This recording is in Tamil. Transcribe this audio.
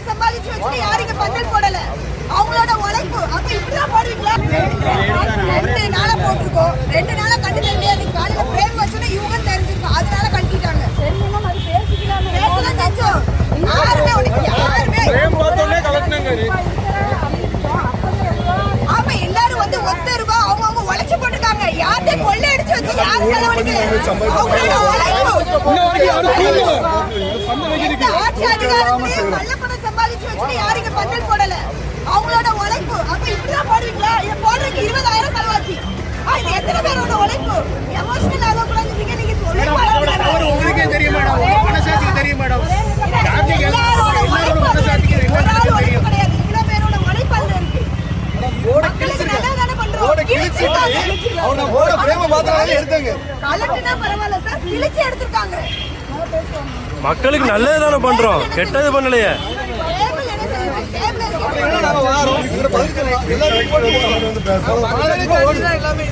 சம்பாதிச்சு வச்சு யாருக்கு பந்தல் போடல, அவங்களோட உழைப்பு. அப்ப இப்படிதான் போடுவீங்களா? 2 நாளா போட்டிருக்கோம், 2 நாளா கண்டு தெரியாது. காலையில பிரேம் வச்சுன்னா இவங்க தெரிஞ்சிருக்கோம், அதனால கட்டிட்டாங்க. பேசலாம் தச்சோம், யாருமே ஆமா எல்லாரும் வந்து ஒத்த ரூபா அவங்க உழைச்சு போட்டுருக்காங்க. யார்கிட்ட கொள்ளை அடிச்சு வச்சு யாரும் செலவழிக்கல. ஆட்சி அதிகாரத்திலேயே கள்ளப்பணம் சம்பாதிச்சு வச்சு யாருக்கு பந்தல் போடல, அவங்களோட உழைப்பு. அப்ப இப்படிதான் போடுவீங்களா? இதை போடுறதுக்கு 20,000 செலவாச்சு. இது எத்தனை பேரோட உழைப்பு? எமோஷனல் ஆகக்கூடாது. நீங்க உங்களுக்கே தெரியும் மேடம், மனசாட்சிக்கு தெரியும் மேடம். மக்களுக்கு நல்லது தானே பண்றோம், கெட்டது பண்ணலையே. எல்லாமே